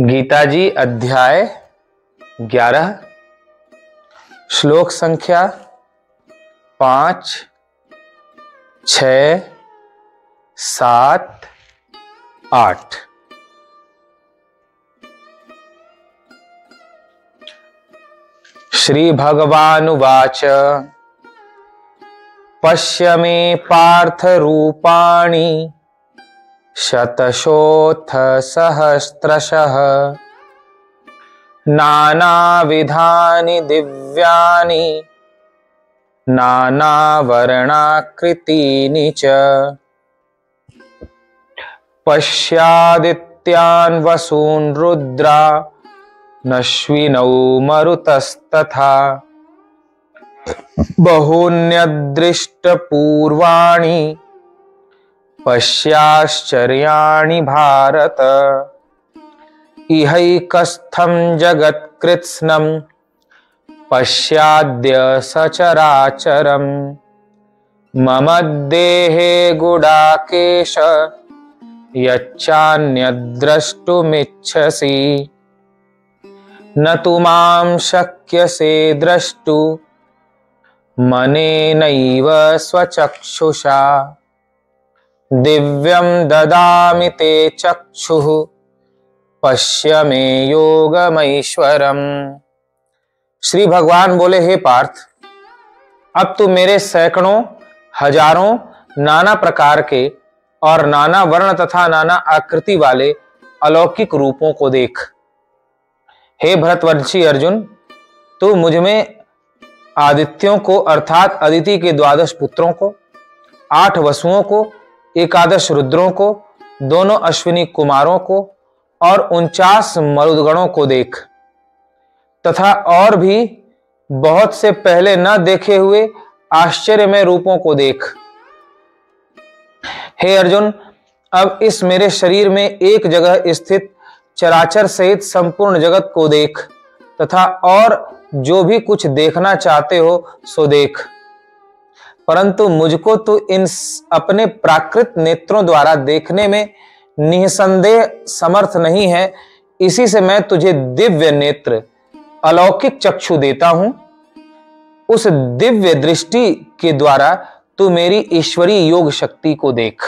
गीता जी अध्याय 11 श्लोक संख्या 5, 6, 7, 8। श्री भगवानुवाच पश्य मे पार्थ रूपाणि शतशोऽथ सहस्रशः नानाविधानि दिव्यानि नानावर्णाकृतीनि च पश्यादित्यान् वसून् रुद्रा नश्विनौ मरुतस्तथा बहून्यदृष्टपूर्वाणि पश्याश्चर्याणि भारत इहैकस्थं जगत्कृत्स्नं पश्याद्य सचराचरम् मम देहे गुडाकेश यच्चान्यद्द्रष्टुमिच्छसि न तु मां शक्यसे द्रष्टु मनेनैव स्वचक्षुषा दिव्यं ददामि ते चक्षुः पश्य मे योगमैश्वरम्। श्री भगवान बोले, हे पार्थ, अब तू मेरे सैकड़ों हजारों नाना प्रकार के और नाना वर्ण तथा नाना आकृति वाले अलौकिक रूपों को देख। हे भरतवंशी अर्जुन, तू मुझ में आदित्यों को अर्थात अदिति के 12 पुत्रों को, 8 वसुओं को, 11 रुद्रों को, दोनों अश्विनी कुमारों को और 49 मरुदगणों को देख तथा और भी बहुत से पहले न देखे हुए आश्चर्यमय रूपों को देख। हे अर्जुन, अब इस मेरे शरीर में एक जगह स्थित चराचर सहित संपूर्ण जगत को देख तथा और जो भी कुछ देखना चाहते हो सो देख, परंतु मुझको तो इन अपने प्राकृत नेत्रों द्वारा देखने में निसंदेह समर्थ नहीं है। इसी से मैं तुझे दिव्य नेत्र अलौकिक चक्षु देता हूं। उस दिव्य दृष्टि के द्वारा तू मेरी ईश्वरीय योग शक्ति को देख।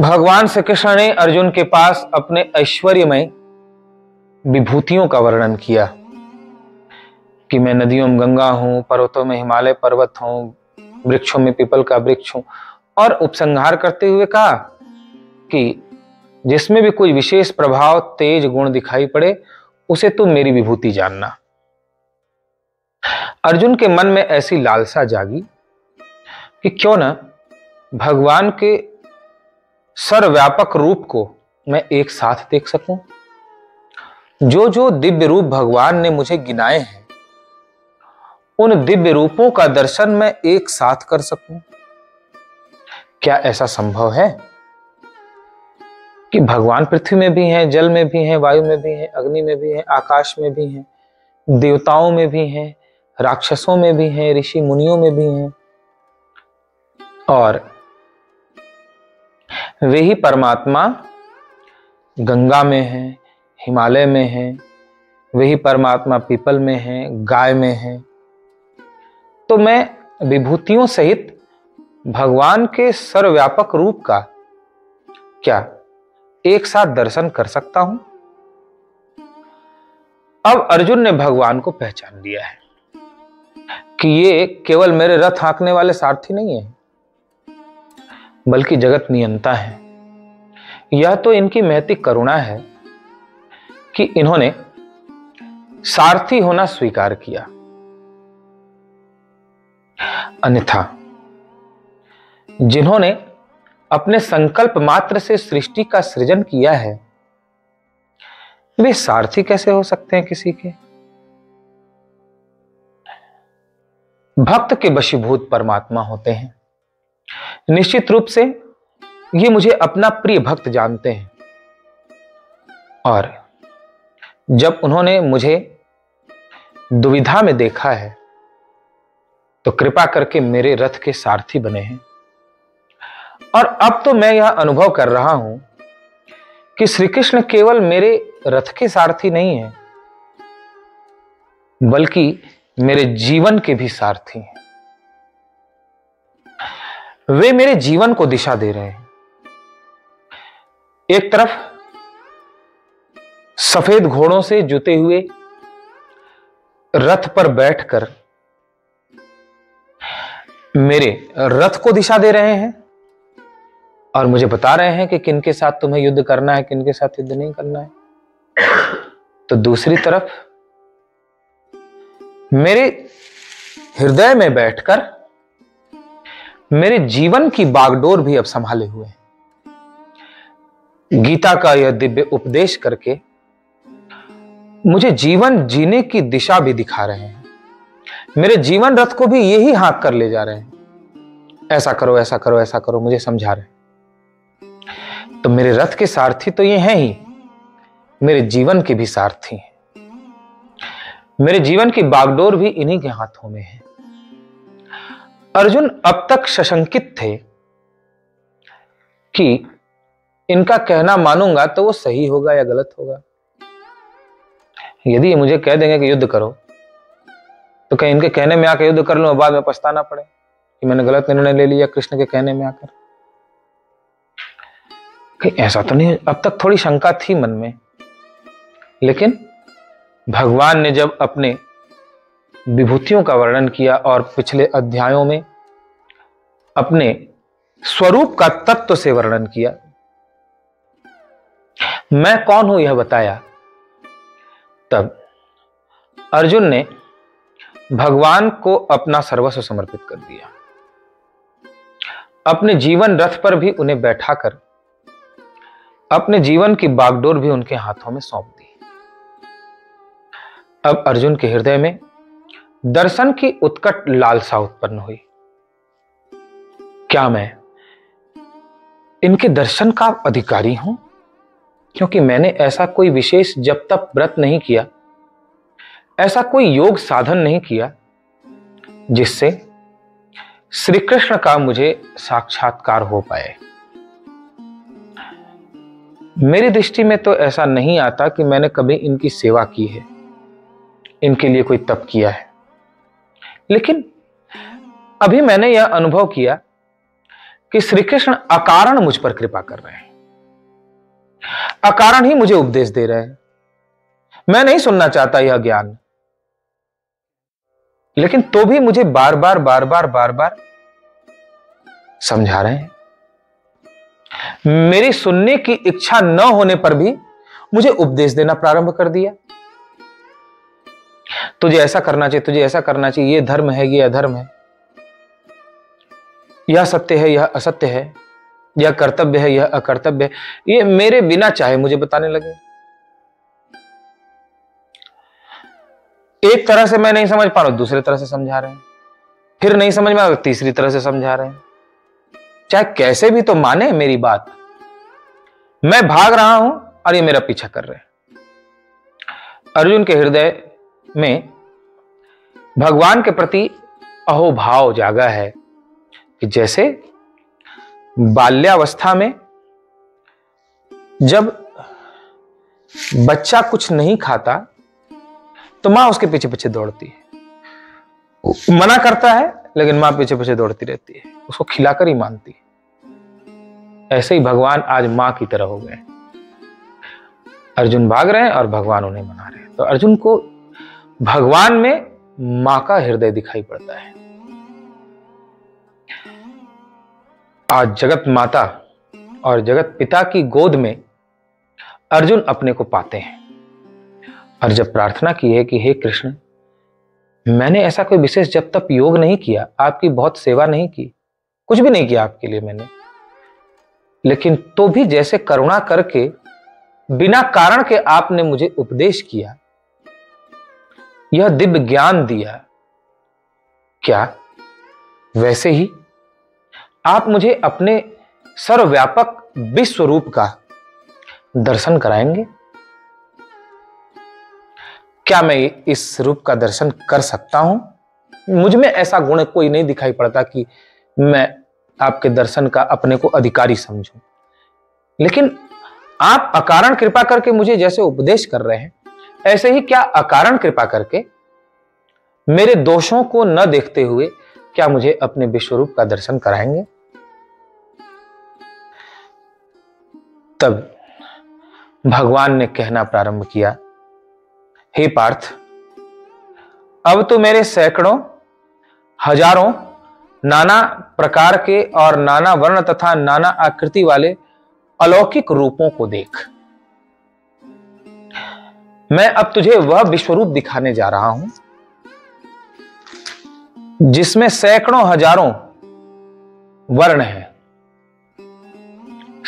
भगवान श्री कृष्ण ने अर्जुन के पास अपने ऐश्वर्यमय विभूतियों का वर्णन किया कि मैं नदियों में गंगा हूं, पर्वतों में हिमालय पर्वत हूं, वृक्षों में पीपल का वृक्ष हूं, और उपसंहार करते हुए कहा कि जिसमें भी कोई विशेष प्रभाव तेज गुण दिखाई पड़े उसे तुम मेरी विभूति जानना। अर्जुन के मन में ऐसी लालसा जागी कि क्यों न भगवान के सर्वव्यापक रूप को मैं एक साथ देख सकूं। जो जो दिव्य रूप भगवान ने मुझे गिनाए हैं उन दिव्य रूपों का दर्शन मैं एक साथ कर सकूं। क्या ऐसा संभव है कि भगवान पृथ्वी में भी हैं, जल में भी हैं, वायु में भी हैं, अग्नि में भी हैं, आकाश में भी हैं, देवताओं में भी हैं, राक्षसों में भी हैं, ऋषि मुनियों में भी हैं, और वे ही परमात्मा गंगा में हैं, हिमालय में हैं, वही परमात्मा पीपल में हैं, गाय में हैं। तो मैं विभूतियों सहित भगवान के सर्वव्यापक रूप का क्या एक साथ दर्शन कर सकता हूं? अब अर्जुन ने भगवान को पहचान लिया है कि ये केवल मेरे रथ हाँकने वाले सारथी नहीं है, बल्कि जगत नियंता है। यह तो इनकी महती करुणा है कि इन्होंने सारथी होना स्वीकार किया, अन्यथा जिन्होंने अपने संकल्प मात्र से सृष्टि का सृजन किया है वे सारथी कैसे हो सकते हैं किसी के? भक्त के वशीभूत परमात्मा होते हैं। निश्चित रूप से ये मुझे अपना प्रिय भक्त जानते हैं, और जब उन्होंने मुझे दुविधा में देखा है तो कृपा करके मेरे रथ के सारथी बने हैं। और अब तो मैं यह अनुभव कर रहा हूं कि श्री कृष्ण केवल मेरे रथ के सारथी नहीं है, बल्कि मेरे जीवन के भी सारथी हैं। वे मेरे जीवन को दिशा दे रहे हैं। एक तरफ सफेद घोड़ों से जुते हुए रथ पर बैठकर मेरे रथ को दिशा दे रहे हैं और मुझे बता रहे हैं कि किनके साथ तुम्हें युद्ध करना है, किनके साथ युद्ध नहीं करना है। तो दूसरी तरफ मेरे हृदय में बैठकर मेरे जीवन की बागडोर भी अब संभाले हुए हैं। गीता का यह दिव्य उपदेश करके मुझे जीवन जीने की दिशा भी दिखा रहे हैं। मेरे जीवन रथ को भी यही हाँक कर ले जा रहे हैं, ऐसा करो, ऐसा करो, ऐसा करो, मुझे समझा रहे हैं। तो मेरे रथ के सारथी तो ये हैं ही, मेरे जीवन के भी सारथी हैं। मेरे जीवन की बागडोर भी इन्हीं के हाथों में है। अर्जुन अब तक सशंकित थे कि इनका कहना मानूंगा तो वो सही होगा या गलत होगा। यदि ये मुझे कह देंगे कि युद्ध करो, तो कहीं इनके कहने में आकर युद्ध कर लूं और बाद में पछताना पड़े कि मैंने गलत निर्णय ले लिया कृष्ण के कहने में आकर। कहीं ऐसा तो नहीं। अब तक थोड़ी शंका थी मन में, लेकिन भगवान ने जब अपने विभूतियों का वर्णन किया और पिछले अध्यायों में अपने स्वरूप का तत्व से वर्णन किया, मैं कौन हूं यह बताया, तब अर्जुन ने भगवान को अपना सर्वस्व समर्पित कर दिया। अपने जीवन रथ पर भी उन्हें बैठाकर अपने जीवन की बागडोर भी उनके हाथों में सौंप दी। अब अर्जुन के हृदय में दर्शन की उत्कट लालसा उत्पन्न हुई। क्या मैं इनके दर्शन का अधिकारी हूं? क्योंकि मैंने ऐसा कोई विशेष जप तप व्रत नहीं किया, ऐसा कोई योग साधन नहीं किया जिससे श्री कृष्ण का मुझे साक्षात्कार हो पाए। मेरी दृष्टि में तो ऐसा नहीं आता कि मैंने कभी इनकी सेवा की है, इनके लिए कोई तप किया है। लेकिन अभी मैंने यह अनुभव किया कि श्री कृष्ण अकारण मुझ पर कृपा कर रहे हैं, अकारण ही मुझे उपदेश दे रहे हैं। मैं नहीं सुनना चाहता यह ज्ञान, लेकिन तो भी मुझे बार बार समझा रहे हैं। मेरी सुनने की इच्छा न होने पर भी मुझे उपदेश देना प्रारंभ कर दिया। तुझे ऐसा करना चाहिए, तुझे ऐसा करना चाहिए, ये धर्म है, ये अधर्म है, यह सत्य है, यह असत्य है, यह कर्तव्य है, यह अकर्तव्य है। ये मेरे बिना चाहे मुझे बताने लगे। एक तरह से मैं नहीं समझ पा रहा हूं, दूसरे तरह से समझा रहे हैं, फिर नहीं समझ में आ रहा, तीसरी तरह से समझा रहे हैं। चाहे कैसे भी तो माने मेरी बात। मैं भाग रहा हूं और ये मेरा पीछा कर रहे हैं। अर्जुन के हृदय में भगवान के प्रति अहोभाव जागा है कि जैसे बाल्यावस्था में जब बच्चा कुछ नहीं खाता तो मां उसके पीछे पीछे दौड़ती है, मना करता है लेकिन मां पीछे पीछे दौड़ती रहती है, उसको खिलाकर ही मानती है। ऐसे ही भगवान आज मां की तरह हो गए। अर्जुन भाग रहे हैं और भगवान उन्हें मना रहे हैं। तो अर्जुन को भगवान में मां का हृदय दिखाई पड़ता है। आज जगत माता और जगत पिता की गोद में अर्जुन अपने को पाते हैं और जब प्रार्थना की है कि हे कृष्ण, मैंने ऐसा कोई विशेष जब तक योग नहीं किया, आपकी बहुत सेवा नहीं की, कुछ भी नहीं किया आपके लिए मैंने, लेकिन तो भी जैसे करुणा करके बिना कारण के आपने मुझे उपदेश किया, यह दिव्य ज्ञान दिया, क्या वैसे ही आप मुझे अपने सर्वव्यापक विश्व रूप का दर्शन कराएंगे? क्या मैं इस रूप का दर्शन कर सकता हूं? मुझ में ऐसा गुण कोई नहीं दिखाई पड़ता कि मैं आपके दर्शन का अपने को अधिकारी समझूं। लेकिन आप अकारण कृपा करके मुझे जैसे उपदेश कर रहे हैं, ऐसे ही क्या अकारण कृपा करके मेरे दोषों को न देखते हुए क्या मुझे अपने विश्वरूप का दर्शन कराएंगे? तब भगवान ने कहना प्रारंभ किया, हे पार्थ, अब तो मेरे सैकड़ों हजारों नाना प्रकार के और नाना वर्ण तथा नाना आकृति वाले अलौकिक रूपों को देख। मैं अब तुझे वह विश्वरूप दिखाने जा रहा हूं जिसमें सैकड़ों हजारों वर्ण हैं।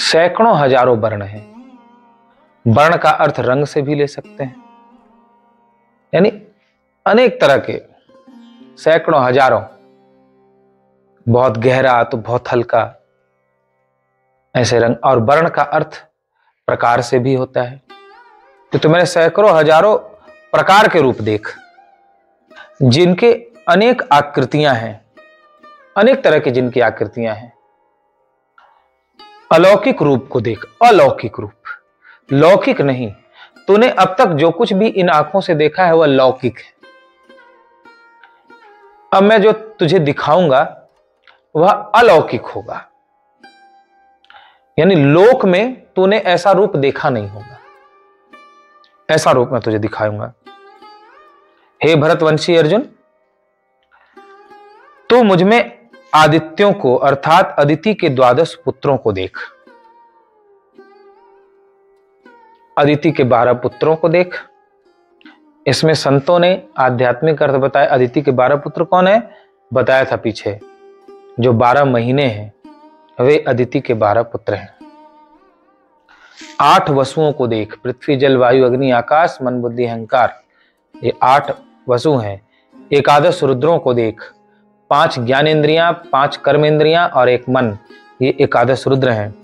सैकड़ों हजारों वर्ण हैं। वर्ण का अर्थ रंग से भी ले सकते हैं, यानी अनेक तरह के, सैकड़ों हजारों, बहुत गहरा तो बहुत हल्का, ऐसे रंग। और वर्ण का अर्थ प्रकार से भी होता है। तो तुम्हारे सैकड़ों हजारों प्रकार के रूप देख, जिनके अनेक आकृतियां हैं, अनेक तरह की जिनकी आकृतियां हैं। अलौकिक रूप को देख, अलौकिक रूप, लौकिक नहीं। तूने अब तक जो कुछ भी इन आंखों से देखा है वह लौकिक है। अब मैं जो तुझे दिखाऊंगा वह अलौकिक होगा, यानी लोक में तूने ऐसा रूप देखा नहीं होगा, ऐसा रूप मैं तुझे दिखाऊंगा। हे भरतवंशी अर्जुन, तू मुझमें आदित्यों को अर्थात अदिति के 12 पुत्रों को देख। अदिति के 12 पुत्रों को देख। इसमें संतों ने आध्यात्मिक अर्थ बताया। अदिति के 12 पुत्र कौन है? बताया था पीछे, जो 12 महीने हैं वे अदिति के 12 पुत्र हैं। 8 वसुओं को देख। पृथ्वी, जल, वायु, अग्नि, आकाश, मन, बुद्धि, अहंकार, ये 8 वसु हैं। 11 रुद्रों को देख। 5 ज्ञानेंद्रियां, 5 कर्मेंद्रियां और 1 मन, ये 11 रुद्र हैं।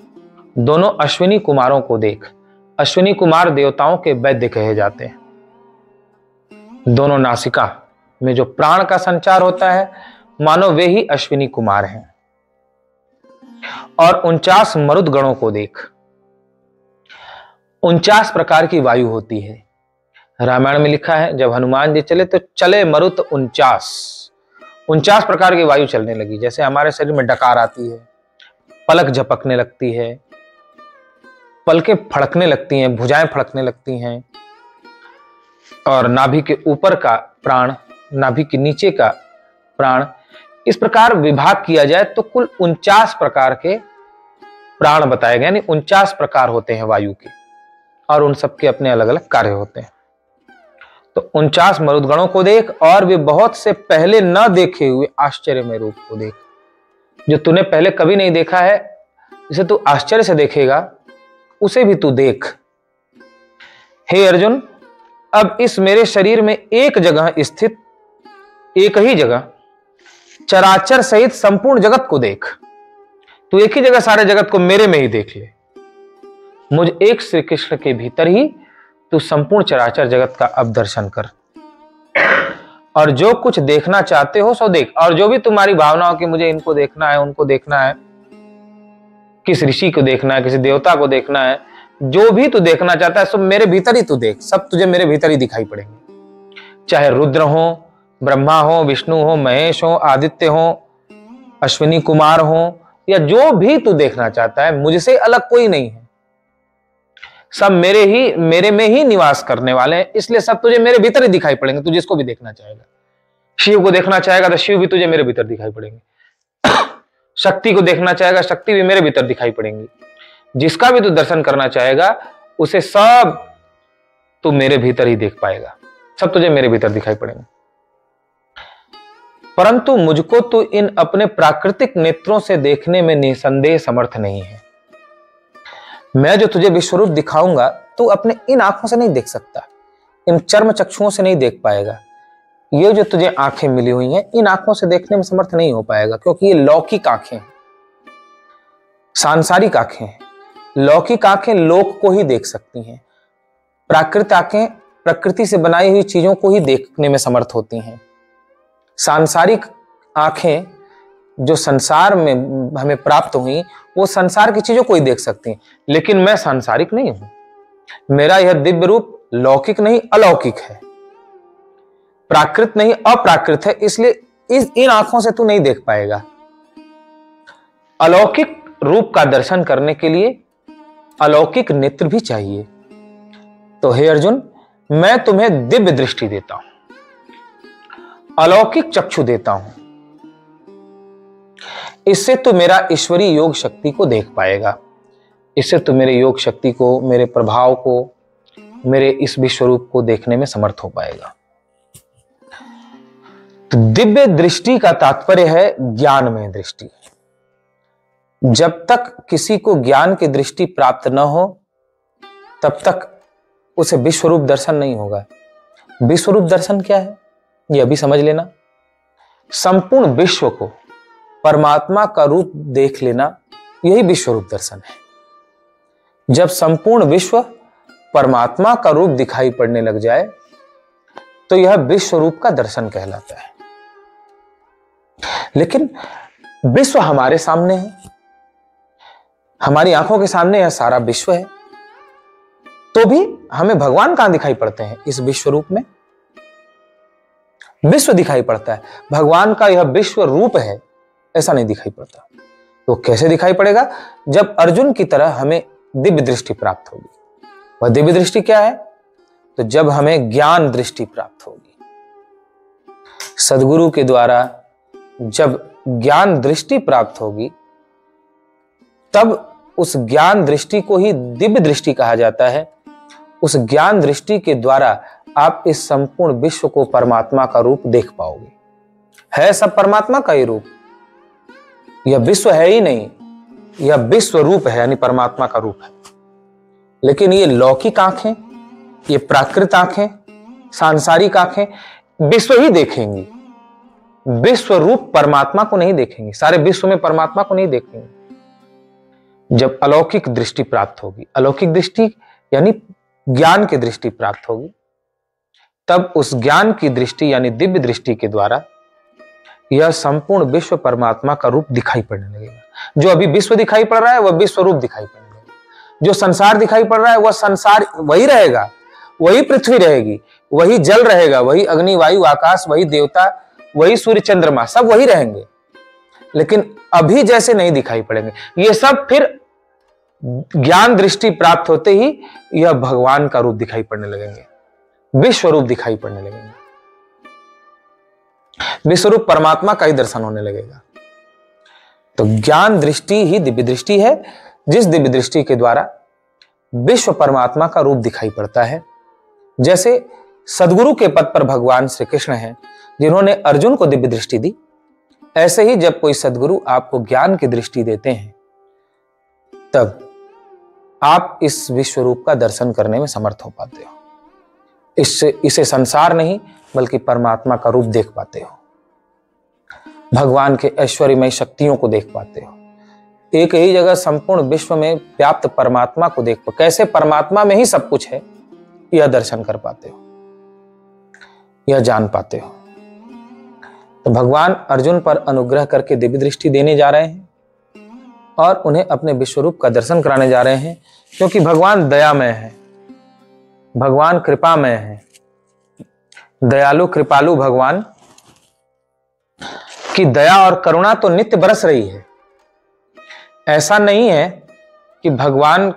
दोनों अश्विनी कुमारों को देख। अश्विनी कुमार देवताओं के वैद्य कहे जाते हैं। दोनों नासिका में जो प्राण का संचार होता है, मानो वे ही अश्विनी कुमार हैं। और 49 मरुद गणों को देख। 49 प्रकार की वायु होती है। रामायण में लिखा है, जब हनुमान जी चले तो चले मरुत 49 प्रकार की वायु चलने लगी। जैसे हमारे शरीर में डकार आती है, पलक झपकने लगती है, पलकें फड़कने लगती हैं, भुजाएं फड़कने लगती हैं, और नाभि के ऊपर का प्राण, नाभि के नीचे का प्राण, इस प्रकार विभाग किया जाए तो कुल 49 प्रकार के प्राण बताए गए। यानी 49 प्रकार होते हैं वायु के, और उन सबके अपने अलग अलग कार्य होते हैं। तो 49 मरुदगणों को देख, और वे बहुत से पहले न देखे हुए आश्चर्यमय रूप को देख, जो तूने पहले कभी नहीं देखा है, जिसे तू आश्चर्य से देखेगा, उसे भी तू देख। हे अर्जुन, अब इस मेरे शरीर में एक जगह स्थित, एक ही जगह चराचर सहित संपूर्ण जगत को देख। तू एक ही जगह सारे जगत को मेरे में ही देख ले। मुझ एक श्री कृष्ण के भीतर ही तू संपूर्ण चराचर जगत का अब दर्शन कर, और जो कुछ देखना चाहते हो सो देख। और जो भी तुम्हारी भावनाओं की मुझे इनको देखना है, उनको देखना है, किस ऋषि को देखना है, किसी देवता को देखना है, जो भी तू देखना चाहता है सब मेरे भीतर ही तू देख। सब तुझे मेरे भीतर ही दिखाई पड़ेंगे। चाहे रुद्र हो, ब्रह्मा हो, विष्णु हो, महेश हो, आदित्य हो, अश्विनी कुमार हो, या जो भी तू देखना चाहता है, मुझसे अलग कोई नहीं है। सब मेरे में ही निवास करने वाले हैं, इसलिए सब तुझे मेरे भीतर ही दिखाई पड़ेंगे। तू जिसको भी देखना चाहेगा, शिव को देखना चाहेगा तो शिव भी तुझे मेरे भीतर दिखाई पड़ेंगे। शक्ति को देखना चाहेगा, शक्ति भी मेरे भीतर दिखाई पड़ेंगी। जिसका भी तू दर्शन करना चाहेगा, उसे सब तू मेरे भीतर ही देख पाएगा। सब तुझे मेरे भीतर दिखाई पड़ेंगे। परंतु मुझको तू इन अपने प्राकृतिक नेत्रों से देखने में निसंदेह समर्थ नहीं है। मैं जो तुझे विश्वरूप दिखाऊंगा, तू अपने इन आंखों से नहीं देख सकता, इन चर्म चक्षुओं से नहीं देख पाएगा। ये जो तुझे आंखें मिली हुई हैं, इन आंखों से देखने में समर्थ नहीं हो पाएगा, क्योंकि ये लौकिक आंखें हैं, सांसारिक आंखें हैं। लौकिक आंखें लोक को ही देख सकती हैं। प्राकृतिक आंखें प्रकृति से बनाई हुई चीजों को ही देखने में समर्थ होती हैं। सांसारिक आंखें जो संसार में हमें प्राप्त हुई वो संसार की चीजों को ही देख सकती हैं, लेकिन मैं सांसारिक नहीं हूं। मेरा यह दिव्य रूप लौकिक नहीं अलौकिक है, प्राकृत नहीं अप्राकृत है, इसलिए इन आंखों से तू नहीं देख पाएगा। अलौकिक रूप का दर्शन करने के लिए अलौकिक नेत्र भी चाहिए। तो हे अर्जुन, मैं तुम्हें दिव्य दृष्टि देता हूं, अलौकिक चक्षु देता हूं। इससे तू मेरा ईश्वरीय योग शक्ति को देख पाएगा, इससे तू मेरे योग शक्ति को, मेरे प्रभाव को, मेरे इस विश्व रूप को देखने में समर्थ हो पाएगा। तो दिव्य दृष्टि का तात्पर्य है ज्ञानमय दृष्टि। जब तक किसी को ज्ञान की दृष्टि प्राप्त न हो तब तक उसे विश्वरूप दर्शन नहीं होगा। विश्वरूप दर्शन क्या है यह भी समझ लेना। संपूर्ण विश्व को परमात्मा का रूप देख लेना, यही विश्वरूप दर्शन है। जब संपूर्ण विश्व परमात्मा का रूप दिखाई पड़ने लग जाए तो यह विश्वरूप का दर्शन कहलाता है। लेकिन विश्व हमारे सामने है, हमारी आंखों के सामने यह सारा विश्व है, तो भी हमें भगवान कहां दिखाई पड़ते हैं? इस विश्व रूप में विश्व दिखाई पड़ता है, भगवान का यह विश्व रूप है ऐसा नहीं दिखाई पड़ता। तो कैसे दिखाई पड़ेगा? जब अर्जुन की तरह हमें दिव्य दृष्टि प्राप्त होगी। वह दिव्य दृष्टि क्या है? तो जब हमें ज्ञान दृष्टि प्राप्त होगी, सदगुरु के द्वारा जब ज्ञान दृष्टि प्राप्त होगी तब उस ज्ञान दृष्टि को ही दिव्य दृष्टि कहा जाता है। उस ज्ञान दृष्टि के द्वारा आप इस संपूर्ण विश्व को परमात्मा का रूप देख पाओगे। है सब परमात्मा का ही रूप, यह विश्व है ही नहीं, यह विश्व रूप है, यानी परमात्मा का रूप है। लेकिन ये लौकिक आंखें, ये प्राकृत आंखें, सांसारिक आंखें विश्व ही देखेंगी, विश्व रूप परमात्मा को नहीं देखेंगी, सारे विश्व में परमात्मा को नहीं देखेंगी। जब अलौकिक दृष्टि प्राप्त होगी, अलौकिक दृष्टि यानी ज्ञान की दृष्टि प्राप्त होगी, तब उस ज्ञान की दृष्टि यानी दिव्य दृष्टि के द्वारा यह संपूर्ण विश्व परमात्मा का रूप दिखाई पड़ने लगेगा। जो अभी विश्व दिखाई पड़ रहा है वह विश्व रूप दिखाई पड़ने लगेगा। जो संसार दिखाई पड़ रहा है वह संसार वही रहेगा, वही पृथ्वी रहेगी, वही जल रहेगा, वही अग्नि वायु आकाश, वही देवता, वही सूर्य चंद्रमा, सब वही रहेंगे। लेकिन अभी जैसे नहीं दिखाई पड़ेंगे। ये सब फिर ज्ञान दृष्टि प्राप्त होते ही यह भगवान का रूप दिखाई पड़ने लगेंगे, विश्व रूप दिखाई पड़ने लगेंगे, विश्वरूप परमात्मा का ही दर्शन होने लगेगा। तो ज्ञान दृष्टि ही दिव्य दृष्टि है, जिस दिव्य दृष्टि के द्वारा विश्व परमात्मा का रूप दिखाई पड़ता है। जैसे सदगुरु के पद पर भगवान श्री कृष्ण हैं, जिन्होंने अर्जुन को दिव्य दृष्टि दी, ऐसे ही जब कोई सदगुरु आपको ज्ञान की दृष्टि देते हैं तब आप इस विश्व रूप का दर्शन करने में समर्थ हो पाते हो। इसे संसार नहीं बल्कि परमात्मा का रूप देख पाते हो, भगवान के ऐश्वर्यमय शक्तियों को देख पाते हो। एक ही जगह संपूर्ण विश्व में व्याप्त परमात्मा को देख पाते, कैसे परमात्मा में ही सब कुछ है, यह दर्शन कर पाते हो, यह जान पाते हो। तो भगवान अर्जुन पर अनुग्रह करके दिव्य दृष्टि देने जा रहे हैं और उन्हें अपने विश्वरूप का दर्शन कराने जा रहे हैं, क्योंकि भगवान दयामय है, भगवान कृपामय है। दयालु कृपालु भगवान की दया और करुणा तो नित्य बरस रही है। ऐसा नहीं है कि भगवान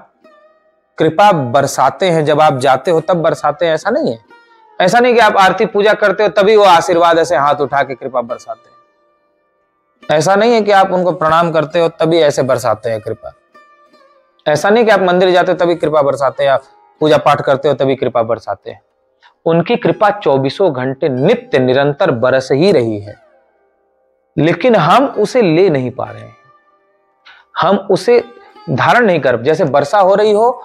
कृपा बरसाते हैं जब आप जाते हो तब बरसाते हैं, ऐसा नहीं है। ऐसा नहीं कि आप आरती पूजा करते हो तभी वो आशीर्वाद ऐसे हाथ उठा के कृपा बरसाते हैं। ऐसा नहीं है कि आप उनको प्रणाम करते हो तभी ऐसे बरसाते हैं कृपा। ऐसा नहीं कि आप मंदिर जाते हो तभी कृपा बरसाते हैं, या पूजा पाठ करते हो तभी कृपा बरसाते हैं। उनकी कृपा 24 घंटे नित्य निरंतर बरस ही रही है, लेकिन हम उसे ले नहीं पा रहे हैं, हम उसे धारण नहीं कर। जैसे वर्षा हो रही हो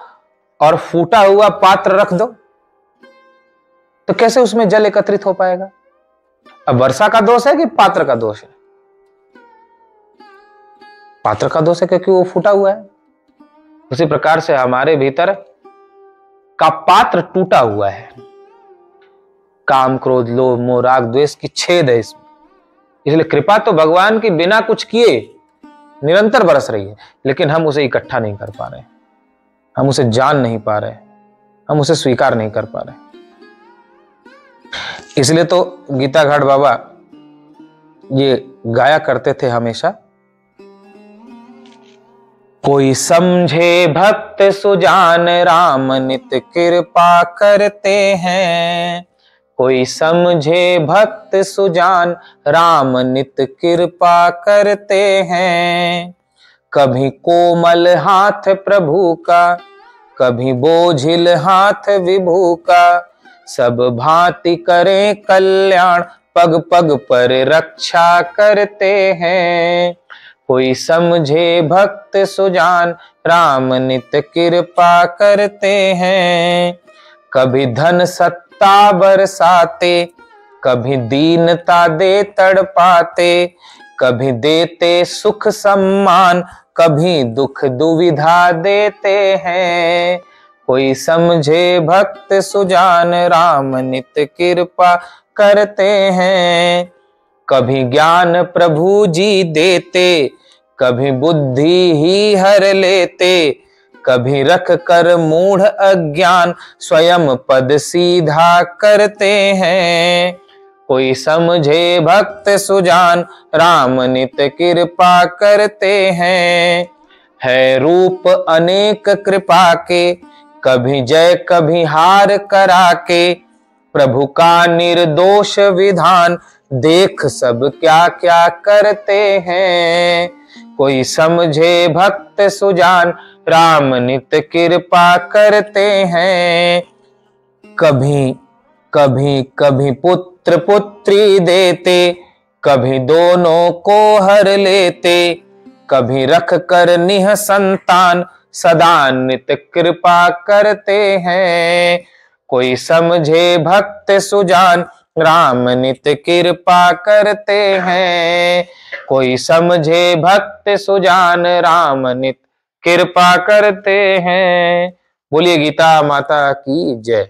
और फूटा हुआ पात्र रख दो तो कैसे उसमें जल एकत्रित हो पाएगा? अब वर्षा का दोष है कि पात्र का दोष है? पात्र का दोष है क्योंकि वो फूटा हुआ है। उसी प्रकार से हमारे भीतर का पात्र टूटा हुआ है। काम क्रोध लोभ मोह राग द्वेष की छेद है इसमें, इसलिए कृपा तो भगवान की बिना कुछ किए निरंतर बरस रही है, लेकिन हम उसे इकट्ठा नहीं कर पा रहे, हम उसे जान नहीं पा रहे, हम उसे स्वीकार नहीं कर पा रहे। इसलिए तो गीता घाट बाबा ये गाया करते थे हमेशा, कोई समझे भक्त सुजान राम नित कृपा करते हैं, कोई समझे भक्त सुजान राम नित कृपा करते हैं। कभी कोमल हाथ प्रभु का, कभी बोझिल हाथ विभु का, सब भांति करें कल्याण, पग पग पर रक्षा करते हैं। कोई समझे भक्त सुजान राम नित कृपा करते हैं। कभी धन सत्ता बरसाते, कभी दीनता दे तड़पाते, कभी देते सुख सम्मान, कभी दुख दुविधा देते हैं। कोई समझे भक्त सुजान राम नित कृपा करते हैं। कभी ज्ञान प्रभु जी देते, कभी बुद्धि ही हर लेते, कभी रख कर मूढ़ अज्ञान स्वयं पद सीधा करते हैं। कोई समझे भक्त सुजान राम नित कृपा करते हैं। है रूप अनेक कृपा के, कभी जय कभी हार करा के, प्रभु का निर्दोष विधान देख सब क्या क्या करते हैं। कोई समझे भक्त सुजान राम नित कृपा करते हैं। कभी कभी कभी पुत्र पुत्री देते, कभी दोनों को हर लेते, कभी रख कर निह संतान सदा नित कृपा करते हैं। कोई समझे भक्त सुजान राम नित कृपा करते हैं। कोई समझे भक्त सुजान राम नित कृपा करते हैं। बोलिए गीता माता की जय।